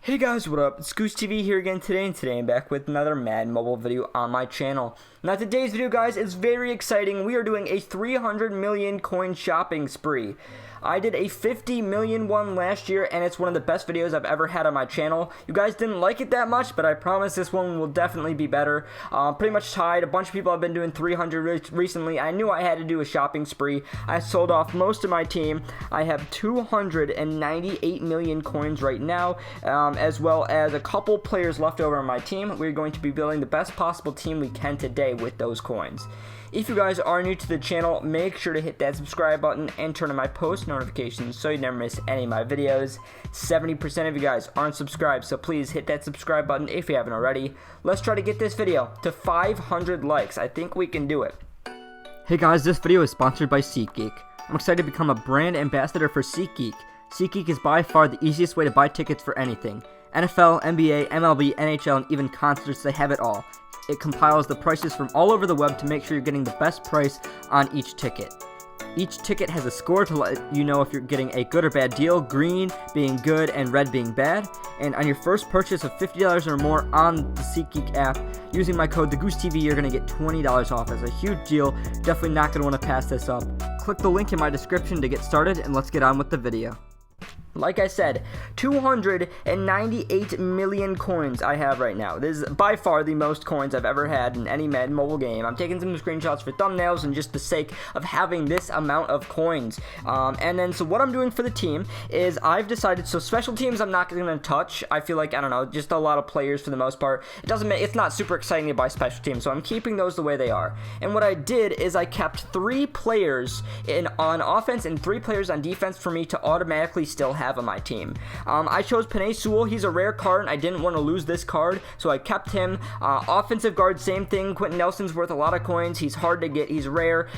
Hey guys, what up? It's Goose TV here again today, and today I'm back with another Madden mobile video on my channel. Now today's video, guys, is very exciting. We are doing a 300 million coin shopping spree. I did a 50 million one last year, and it's one of the best videos I've ever had on my channel. You guys didn't like it that much, but I promise this one will definitely be better. Pretty much tied. A bunch of people have been doing 300 recently. I knew I had to do a shopping spree. I sold off most of my team. I have 298 million coins right now, as well as a couple players left over on my team. We're going to be building the best possible team we can today with those coins. If you guys are new to the channel, make sure to hit that subscribe button and turn on my post notifications so you never miss any of my videos. 70% of you guys aren't subscribed, so please hit that subscribe button if you haven't already. Let's try to get this video to 500 likes. I think we can do it. Hey guys, this video is sponsored by SeatGeek. I'm excited to become a brand ambassador for SeatGeek. SeatGeek is by far the easiest way to buy tickets for anything. NFL, NBA, MLB, NHL, and even concerts, they have it all. It compiles the prices from all over the web to make sure you're getting the best price on each ticket. Each ticket has a score to let you know if you're getting a good or bad deal, green being good and red being bad. And on your first purchase of $50 or more on the SeatGeek app, using my code TheGooseTV, you're going to get $20 off. That's a huge deal. Definitely not going to want to pass this up. Click the link in my description to get started, and let's get on with the video. Like I said, 298 million coins I have right now. This is by far the most coins I've ever had in any Madden mobile game. I'm taking some screenshots for thumbnails and just the sake of having this amount of coins. So what I'm doing for the team is I've decided, so special teams I'm not going to touch. I feel like, I don't know, just a lot of players for the most part. It's not super exciting to buy special teams, so I'm keeping those the way they are. And what I did is I kept 3 players on offense and 3 players on defense for me to automatically still have on my team. I chose Penei Sewell. He's a rare card, and I didn't want to lose this card, so I kept him. Offensive guard, same thing. Quentin Nelson's worth a lot of coins. He's hard to get. He's rare,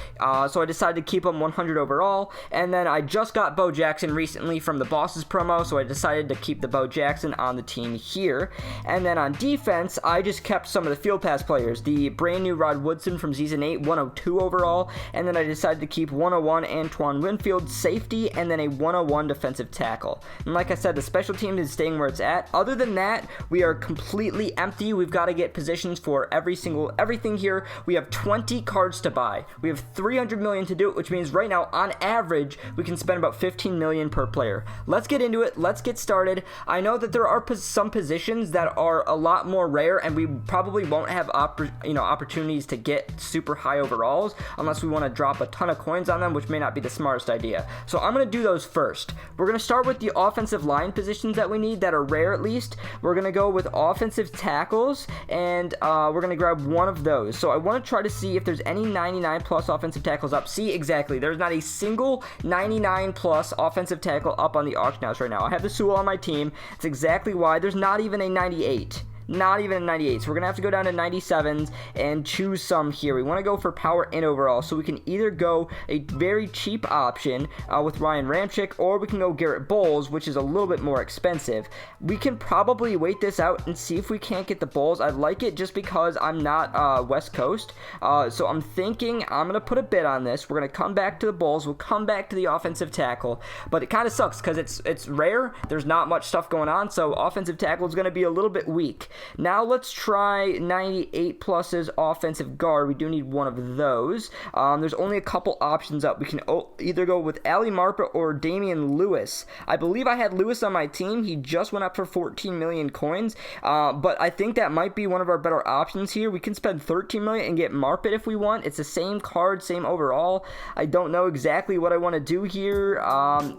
so I decided to keep him 100 overall. And then I just got Bo Jackson recently from the Bosses promo, so I decided to keep the Bo Jackson on the team here. And then on defense, I just kept some of the field pass players. The brand new Rod Woodson from Season 8, 102 overall. And then I decided to keep 101 Antoine Winfield, safety, and then a 101 defensive tackle. And like I said, the special team is staying where it's at. Other than that, we are completely empty. We've got to get positions for everything here. We have 20 cards to buy. We have 300 million to do it, which means right now, on average, we can spend about 15 million per player. Let's get into it. Let's get started. I know that there are some positions that are a lot more rare, and we probably won't have opportunities to get super high overalls unless we want to drop a ton of coins on them, which may not be the smartest idea. So I'm going to do those first. We're going to start with the offensive line positions that we need that are rare at least. We're going to go with offensive tackles, and we're going to grab one of those. So I want to try to see if there's any 99 plus offensive tackles up. See, exactly. There's not a single 99 plus offensive tackle up on the auction house right now. I have the Sewell on my team. That's exactly why there's not even a 98. Not even a 98, so we're going to have to go down to 97s and choose some here. We want to go for power and overall, so we can either go a very cheap option with Ryan Ramczyk, or we can go Garrett Bowles, which is a little bit more expensive. We can probably wait this out and see if we can't get the Bowles. I like it just because I'm not West Coast, so I'm thinking I'm going to put a bid on this. We're going to come back to the Bowles. We'll come back to the offensive tackle, but it kind of sucks because it's rare. There's not much stuff going on, so offensive tackle is going to be a little bit weak. Now let's try 98 pluses offensive guard. We do need one of those. There's only a couple options up. We can either go with Ali Marpet or Damian Lewis. I believe I had Lewis on my team. He just went up for 14 million coins, but I think that might be one of our better options here. We can spend 13 million and get Marpet if we want. It's the same card, same overall. I don't know exactly what I want to do here.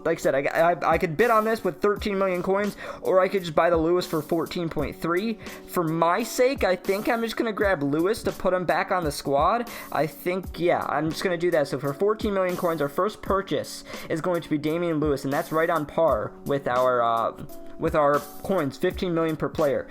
Like I said, I could bid on this with 13 million coins, or I could just buy the Lewis for 14.3. For my sake, I think I'm just going to grab Lewis to put him back on the squad. I think, yeah, I'm just going to do that. So for 14 million coins, our first purchase is going to be Damian Lewis, and that's right on par with our coins, 15 million per player.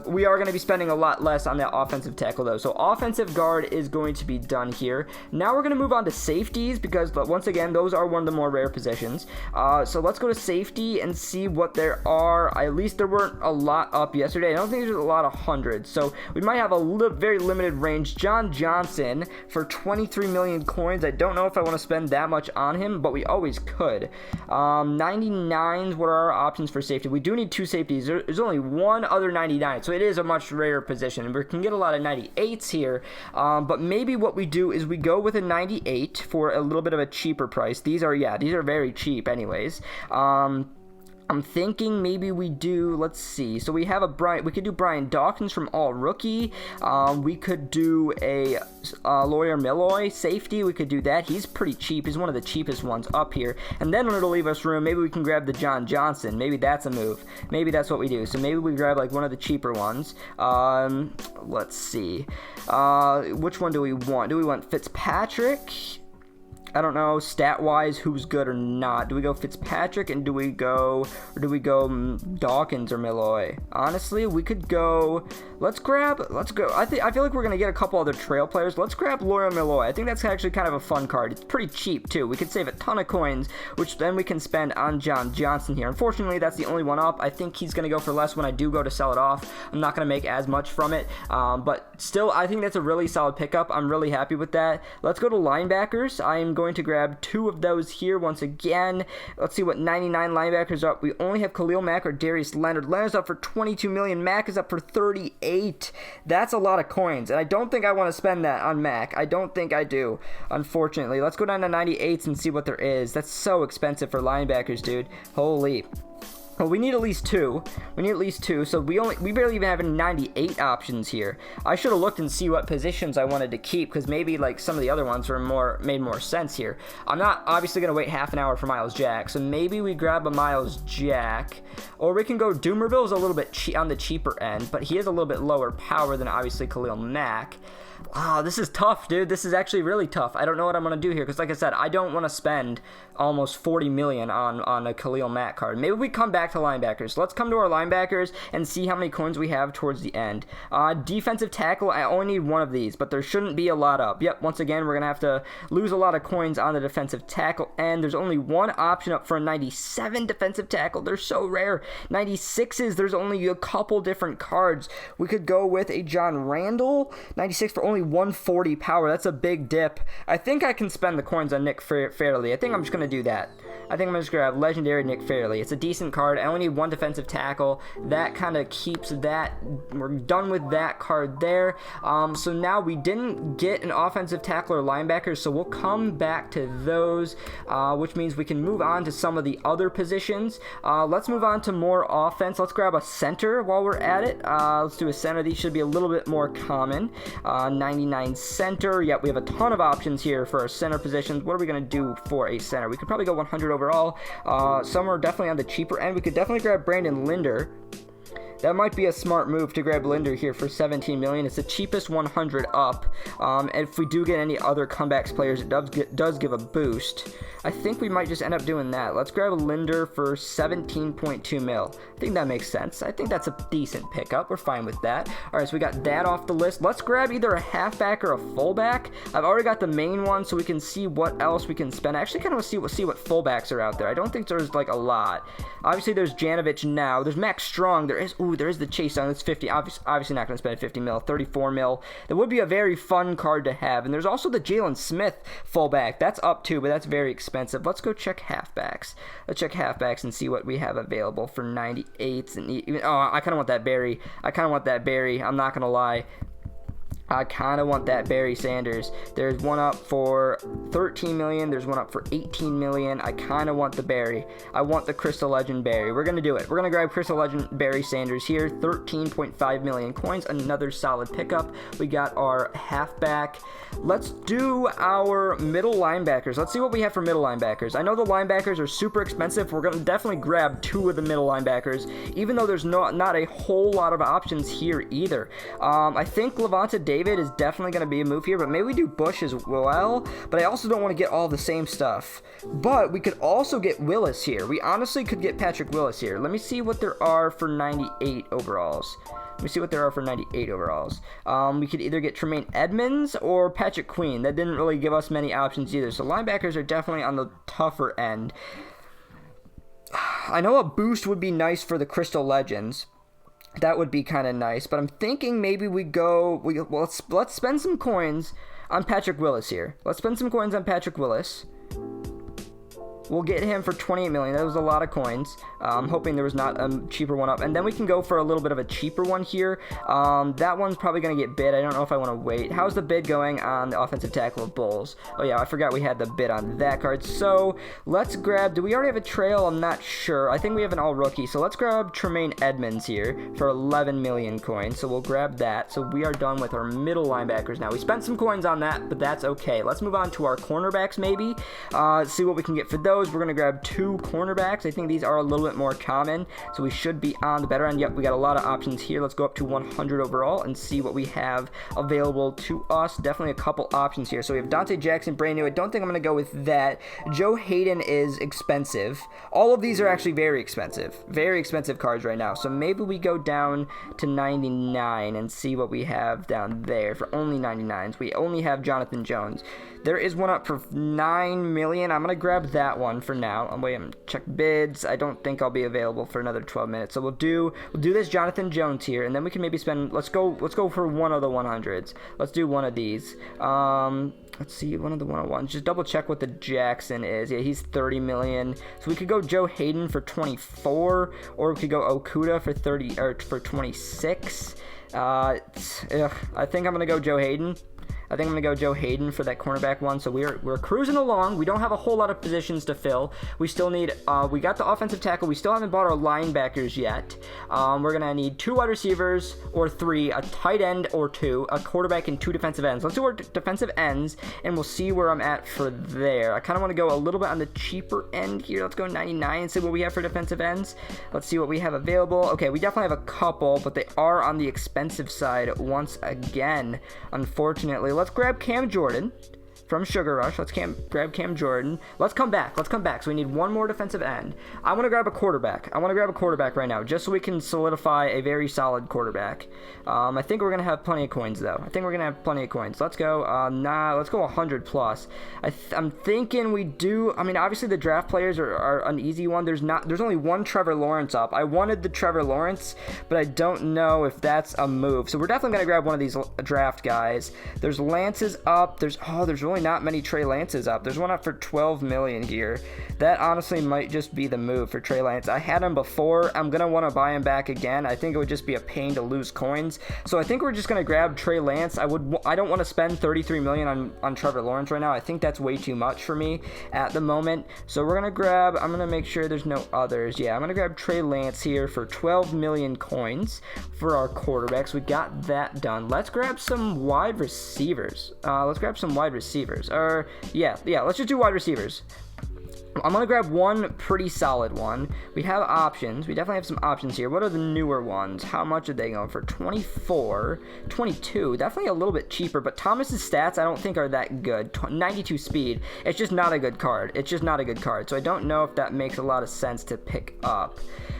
We are going to be spending a lot less on that offensive tackle, though. So offensive guard is going to be done here. Now we're going to move on to safeties, because once again, those are one of the more rare positions. So let's go to safety and see what there are. At least there weren't a lot up yesterday. I don't think there's a lot of hundreds, so we might have a very limited range. John Johnson for 23 million coins. I don't know if I want to spend that much on him, but we always could. 99s, what are our options for safety? We we do need 2 safeties. There's only one other 99, so it is a much rarer position. We can get a lot of 98s here, but maybe what we do is we go with a 98 for a little bit of a cheaper price. These are very cheap anyways. I'm thinking maybe we do, let's see, so we have we could do Brian Dawkins from All Rookie. We could do a Lawyer Milloy safety. We could do that. He's pretty cheap. He's one of the cheapest ones up here. And then it'll leave us room. Maybe we can grab the John Johnson. Maybe that's a move. Maybe that's what we do. So maybe we grab like one of the cheaper ones. Let's see. Which one do we want? Do we want Fitzpatrick? I don't know, stat-wise, who's good or not. Do we go Fitzpatrick and do we go Dawkins or Milloy? Honestly, we could go. Let's go. I feel like we're gonna get a couple other trail players. Let's grab Lawyer Milloy. I think that's actually kind of a fun card. It's pretty cheap too. We could save a ton of coins, which then we can spend on John Johnson here. Unfortunately, that's the only one up. I think he's gonna go for less when I do go to sell it off. I'm not gonna make as much from it, but still, I think that's a really solid pickup. I'm really happy with that. Let's go to linebackers. I am going to grab 2 of those here once again. Let's see what 99 linebackers are up. We only have Khalil Mack or Darius Leonard. Leonard's up for 22 million. Mack is up for 38. That's a lot of coins, and I don't think I want to spend that on Mack. I don't think I do, unfortunately. Let's go down to 98s and see what there is. That's so expensive for linebackers, dude. Holy. Well, we need at least 2. So we barely even have any 98 options here. I should have looked and see what positions I wanted to keep, because maybe like some of the other ones made more sense here. I'm not obviously gonna wait half an hour for Miles Jack, so maybe we grab a Miles Jack, or we can go Doomerville's a little bit on the cheaper end, but he has a little bit lower power than obviously Khalil Mack. Oh, this is tough, dude. This is actually really tough. I don't know what I'm going to do here because, like I said, I don't want to spend almost 40 million on a Khalil Mack card. Maybe we come back to linebackers. Let's come to our linebackers and see how many coins we have towards the end. Defensive tackle, I only need one of these, but there shouldn't be a lot up. Yep, once again, we're going to have to lose a lot of coins on the defensive tackle, and there's only one option up for a 97 defensive tackle. They're so rare. 96s, there's only a couple different cards. We could go with a John Randall, 96 for only 140 power. That's a big dip. I think I can spend the coins on Nick Fairley. I think I'm just going to do that. I think I'm just going to grab legendary Nick Fairley. It's a decent card. I only need one defensive tackle. That kind of keeps that. We're done with that card there. So now we didn't get an offensive tackle or linebacker, so we'll come back to those, which means we can move on to some of the other positions. Let's move on to more offense. Let's grab a center while we're at it. Let's do a center. These should be a little bit more common. 99 center. Yep, we have a ton of options here for our center positions. What are we going to do for a center? We could probably go 100 overall. Some are definitely on the cheaper end. We could definitely grab Brandon Linder. That might be a smart move to grab Linder here for 17 million. It's the cheapest 100 up. And if we do get any other comebacks players, it does give a boost. I think we might just end up doing that. Let's grab a Linder for 17.2 mil. I think that makes sense. I think that's a decent pickup. We're fine with that. All right, so we got that off the list. Let's grab either a halfback or a fullback. I've already got the main one, so we can see what else we can spend. I actually kind of want to see what fullbacks are out there. I don't think there's like a lot. Obviously, there's Janovich now. There's Max Strong. There is the Chase Young. That's 50. Obviously not going to spend 50 mil. 34 mil. That would be a very fun card to have. And there's also the Jalen Smith fullback. That's up too, but that's very expensive. Let's go check halfbacks. Let's check halfbacks and see what we have available for 98s. And even, I kind of want that Barry. I'm not going to lie. I kind of want that Barry Sanders. There's one up for 13 million. There's one up for 18 million. I kind of want the Barry. I want the Crystal Legend Barry. We're going to do it. We're going to grab Crystal Legend Barry Sanders here. 13.5 million coins. Another solid pickup. We got our halfback. Let's do our middle linebackers. Let's see what we have for middle linebackers. I know the linebackers are super expensive. We're going to definitely grab 2 of the middle linebackers, even though there's not a whole lot of options here either. I think Levante David is definitely going to be a move here, but maybe we do Bush as well. But I also don't want to get all the same stuff. But we could also get Willis here. We honestly could get Patrick Willis here. Let me see what there are for 98 overalls. We could either get Tremaine Edmonds or Patrick Queen. That didn't really give us many options either. So linebackers are definitely on the tougher end. I know a boost would be nice for the Crystal Legends. That would be kind of nice. But I'm thinking maybe let's spend some coins on Patrick Willis here. Let's spend some coins on Patrick Willis. We'll get him for 28 million. That was a lot of coins. I'm hoping there was not a cheaper one up. And then we can go for a little bit of a cheaper one here. That one's probably going to get bid. I don't know if I want to wait. How's the bid going on the offensive tackle of Bulls? Oh, yeah, I forgot we had the bid on that card. So let's grab, do we already have a trail? I'm not sure. I think we have an all-rookie. So let's grab Tremaine Edmonds here for 11 million coins. So we'll grab that. So we are done with our middle linebackers now. We spent some coins on that, but that's okay. Let's move on to our cornerbacks maybe. See what we can get for those. We're going to grab 2 cornerbacks. I think these are a little bit more common, so we should be on the better end. Yep, we got a lot of options here. Let's go up to 100 overall and see what we have available to us. Definitely a couple options here. So we have Dante Jackson, brand new. I don't think I'm going to go with that. Joe Hayden is expensive. All of these are actually very expensive. Very expensive cards right now. So maybe we go down to 99 and see what we have down there for only 99s. We only have Jonathan Jones. There is one up for 9 million. I'm going to grab that one for now. I'm waiting to check bids. I don't think I'll be available for another 12 minutes. So we'll do this Jonathan Jones here, and then we can maybe spend, let's go for one of the 100s. Let's do one of these. Let's see, one of the 101s. Just double check what the Jackson is. Yeah, he's 30 million. So we could go Joe Hayden for 24, or we could go Okuda for 30 or for 26. I think I'm going to go Joe Hayden. I think I'm going to go Joe Hayden for that cornerback one. So we're cruising along. We don't have a whole lot of positions to fill. We still need, we got the offensive tackle. We still haven't bought our linebackers yet. We're going to need 2 wide receivers or 3, a tight end or 2, a quarterback, and 2 defensive ends. Let's do our defensive ends, and we'll see where I'm at for there. I kind of want to go a little bit on the cheaper end here. Let's go 99 and see what we have for defensive ends. Let's see what we have available. Okay, we definitely have a couple, but they are on the expensive side once again, unfortunately. Let's grab Cam Jordan from Sugar Rush. Let's grab Cam Jordan. Let's come back. So we need one more defensive end. I want to grab a quarterback. Right now, just so we can solidify a very solid quarterback. I think we're going to have plenty of coins, though. Let's go. Let's go 100 plus. I'm thinking we do. I mean, obviously the draft players are an easy one. There's only one Trevor Lawrence up. I wanted the Trevor Lawrence, but I don't know if that's a move. So we're definitely going to grab one of these draft guys. There's Lance's up. There's really not many Trey Lance's up. There's one up for 12 million here. That honestly might just be the move for Trey Lance. I had him before. I'm gonna want to buy him back again. I think it would just be a pain to lose coins. So I think we're just gonna grab Trey Lance. I don't want to spend 33 million on Trevor Lawrence right now. I think that's way too much for me at the moment. So we're gonna grab, I'm gonna make sure there's no others. Yeah, I'm gonna grab Trey Lance here for 12 million coins for our quarterbacks. We got that done. Let's grab some wide receivers. Let's just do wide receivers. I'm going to grab one pretty solid one. We have options. We definitely have some options here. What are the newer ones? How much are they going for? 24, 22. Definitely a little bit cheaper, but Thomas's stats I don't think are that good. 92 speed. It's just not a good card. So I don't know if that makes a lot of sense to pick up.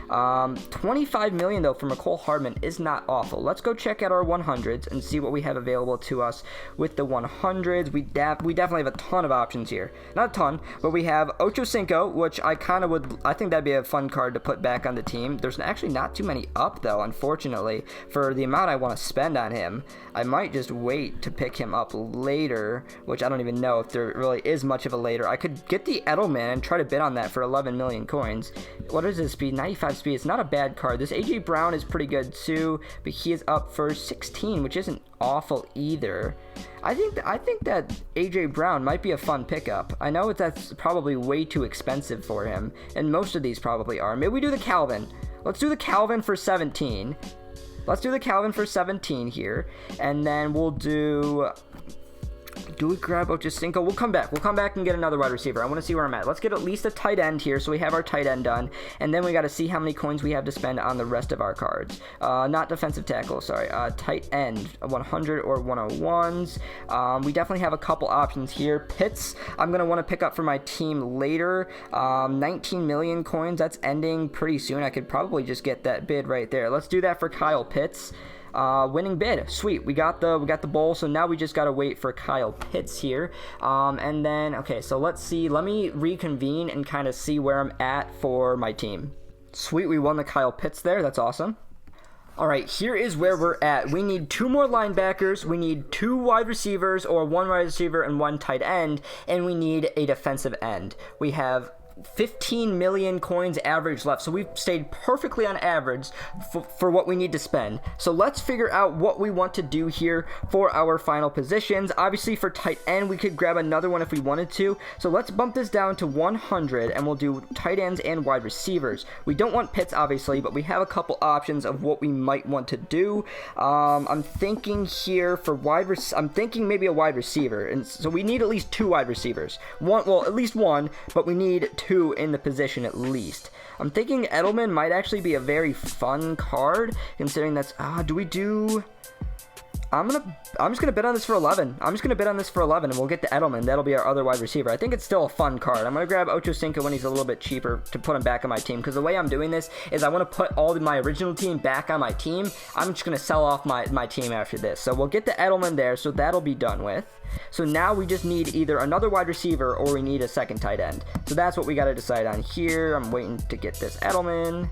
25 million though for McCole Hardman is not awful. Let's go check out our 100s and see what we have available to us with the 100s. We definitely have a ton of options here. Not a ton, but we have Ocho Cinco, which I think that'd be a fun card to put back on the team. There's actually not too many up though, unfortunately, for the amount I want to spend on him. I might just wait to pick him up later, which I don't even know if there really is much of a later. I could get the Edelman and try to bid on that for 11 million coins. What is his speed? 95 speed. It's not a bad card. This AJ Brown is pretty good too, but he is up for 16, which isn't awful either. I think that AJ Brown might be a fun pickup. I know that's probably way too expensive for him, and most of these probably are. Maybe we do the Calvin. Let's do the Calvin for 17. Let's do the Calvin for 17 here, and then we'll do we grab Ochocinco? We'll come back and get another wide receiver. I want to see where I'm at. Let's get at least a tight end here, so we have our tight end done, and then we got to see how many coins we have to spend on the rest of our cards. Not defensive tackle, sorry. Tight end, 100 or 101s. We definitely have a couple options here. Pitts, I'm going to want to pick up for my team later. 19 million coins, that's ending pretty soon. I could probably just get that bid right there. Let's do that for Kyle Pitts. Winning bid. Sweet. We got the bowl, so now we just got to wait for Kyle Pitts here. And then, okay, so let's see. Let me reconvene and kind of see where I'm at for my team. Sweet, we won the Kyle Pitts there. That's awesome. All right, here is where we're at. We need 2 more linebackers, we need 2 wide receivers, or 1 wide receiver and 1 tight end, and we need a defensive end. We have 15 million coins average left. So we've stayed perfectly on average for what we need to spend. So let's figure out what we want to do here for our final positions. Obviously for tight end, we could grab another one if we wanted to. So let's bump this down to 100 and we'll do tight ends and wide receivers. We don't want Pitts obviously, but we have a couple options of what we might want to do. I'm thinking here for I'm thinking maybe a wide receiver. And so we need at least 2 wide receivers. Well, at least one, but we need 2 in the position at least. I'm thinking Edelman might actually be a very fun card, considering that's, do we do... I'm just gonna bid on this for 11. I'm just gonna bid on this for 11, and we'll get to Edelman. That'll be our other wide receiver. I think it's still a fun card. I'm gonna grab Ocho Cinco when he's a little bit cheaper to put him back on my team, because the way I'm doing this is I want to put all of my original team back on my team. I'm just gonna sell off my team after this. So we'll get the Edelman there, so that'll be done with. So now we just need either another wide receiver or we need a second tight end. So that's what we got to decide on here. I'm waiting to get this Edelman.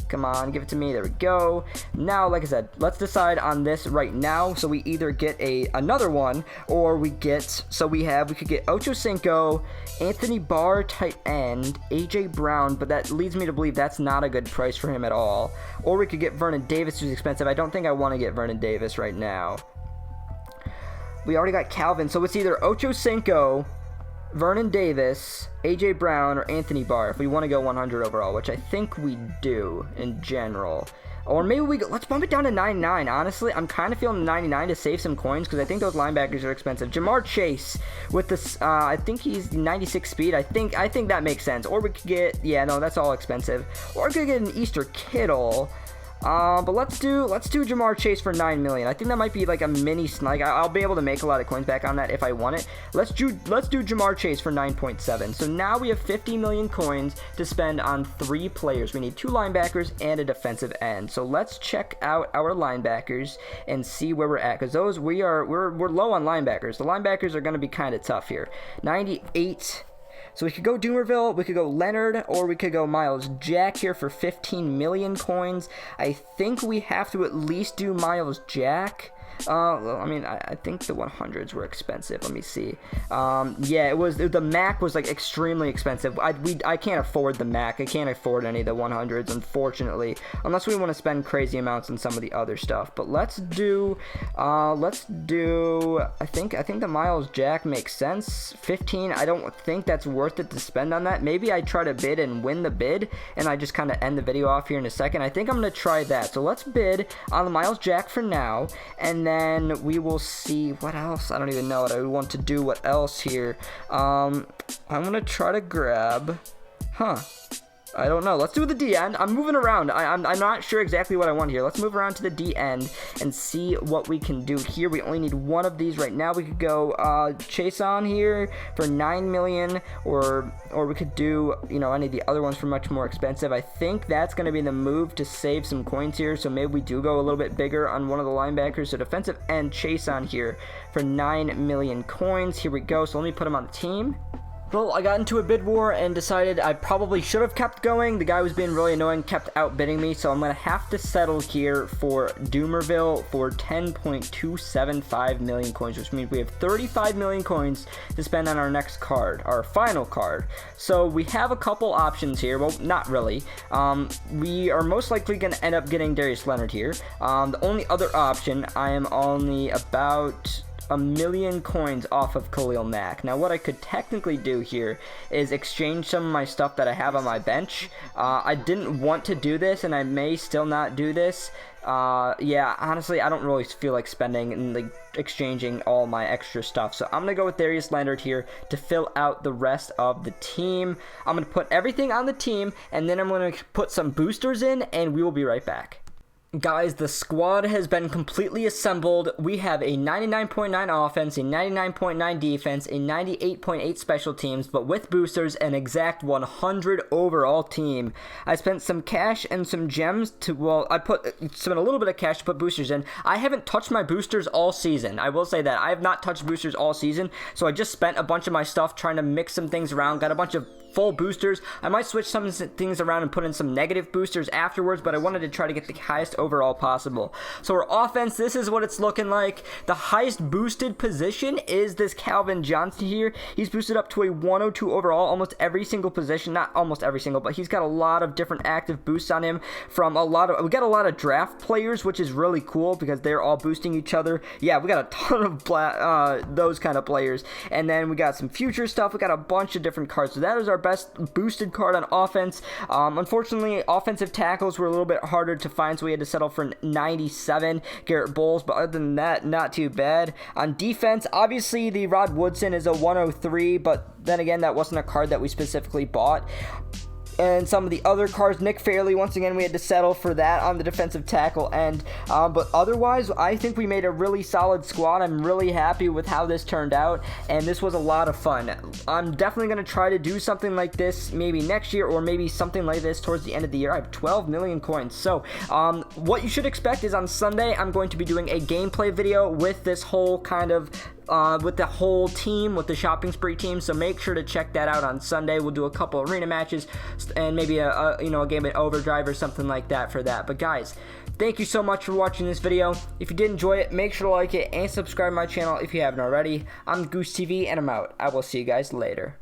Come on, give it to me. There we go. Now, like I said, let's decide on this right now. So we either get another one, or we get, we could get Ocho Cinco, Anthony Barr, tight end, AJ Brown, but that leads me to believe that's not a good price for him at all. Or we could get Vernon Davis, who's expensive. I don't think I want to get Vernon Davis right now. We already got Calvin, so it's either Ocho Cinco, Vernon Davis, AJ Brown, or Anthony Barr if we want to go 100 overall, which I think we do in general. Or maybe let's bump it down to 99. Honestly, I'm kind of feeling 99 to save some coins because I think those linebackers are expensive. Jamar Chase with this, I think he's 96 speed. I think that makes sense. Or we could get, that's all expensive. Or we could get an Easter Kittle. But let's do Jamar Chase for 9 million. I think that might be like a mini snag. I'll be able to make a lot of coins back on that if I want it. Let's do Jamar Chase for 9.7. So now we have 50 million coins to spend on 3 players. We need 2 linebackers and a defensive end. So let's check out our linebackers and see where we're at, because those we're low on linebackers. The linebackers are going to be kind of tough here. 98. So we could go Doomerville, we could go Leonard, or we could go Miles Jack here for 15 million coins. I think we have to at least do Miles Jack. I think the 100s were expensive. Let me see. The Mac was like extremely expensive. I can't afford the Mac. I can't afford any of the 100s, unfortunately, unless we want to spend crazy amounts on some of the other stuff. But let's do. I think the Miles Jack makes sense. 15. I don't think that's worth it to spend on that. Maybe I try to bid and win the bid, and I just kind of end the video off here in a second. I think I'm gonna try that. So let's bid on the Miles Jack for now, and then we will see what else. I don't even know what I want to do. What else here? I'm gonna try to grab. I don't know. Let's do the D end. I'm moving around. I'm not sure exactly what I want here. Let's move around to the D end and see what we can do here. We only need one of these right now. We could go Chase on here for 9 million, or we could do any of the other ones for much more expensive. I think that's going to be the move to save some coins here. So maybe we do go a little bit bigger on one of the linebackers. So defensive end Chase on here for 9 million coins. Here we go. So let me put him on the team. Well, I got into a bid war and decided I probably should have kept going. The guy was being really annoying, kept outbidding me, so I'm going to have to settle here for Doomerville for 10.275 million coins, which means we have 35 million coins to spend on our next card, our final card. So we have a couple options here. Well, not really. We are most likely going to end up getting Darius Leonard here. The only other option, I am only about a million coins off of Khalil Mack. Now, what I could technically do here is exchange some of my stuff that I have on my bench. I didn't want to do this, and I may still not do this. Honestly, I don't really feel like spending and exchanging all my extra stuff. So I'm going to go with Darius Leonard here to fill out the rest of the team. I'm going to put everything on the team, and then I'm going to put some boosters in, and we will be right back. Guys, the squad has been completely assembled. We have a 99.9 offense, a 99.9 defense, a 98.8 special teams, but with boosters, an exact 100 overall team. I spent some cash and some gems I spent a little bit of cash to put boosters in. I haven't touched my boosters all season. I will say that. I have not touched boosters all season, so I just spent a bunch of my stuff trying to mix some things around, got a bunch of full boosters. I might switch some things around and put in some negative boosters afterwards, but I wanted to try to get the highest overall possible. So our offense, this is what it's looking like. The highest boosted position is this Calvin Johnson here. He's boosted up to a 102 overall, almost every single position, not almost every single, but he's got a lot of different active boosts on him from we got a lot of draft players, which is really cool because they're all boosting each other. Yeah, we got a ton of those kind of players. And then we got some future stuff. We got a bunch of different cards. So that is our best boosted card on offense. Unfortunately, offensive tackles were a little bit harder to find, so we had to settle for 97 Garrett Bowles, but other than that, not too bad. On defense, obviously the Rod Woodson is a 103, but then again, that wasn't a card that we specifically bought. And some of the other cards, Nick Fairley, once again, we had to settle for that on the defensive tackle end. But otherwise, I think we made a really solid squad. I'm really happy with how this turned out, and this was a lot of fun. I'm definitely going to try to do something like this maybe next year, or maybe something like this towards the end of the year. I have 12 million coins. So what you should expect is on Sunday, I'm going to be doing a gameplay video with this whole kind of with the whole team, with the shopping spree team. So make sure to check that out on Sunday. We'll do a couple arena matches and maybe a game of overdrive or something like that for that. But guys, thank you so much for watching this video. If you did enjoy it, make sure to like it and subscribe to my channel if you haven't already. I'm Goose TV, and I'm out. I will see you guys later.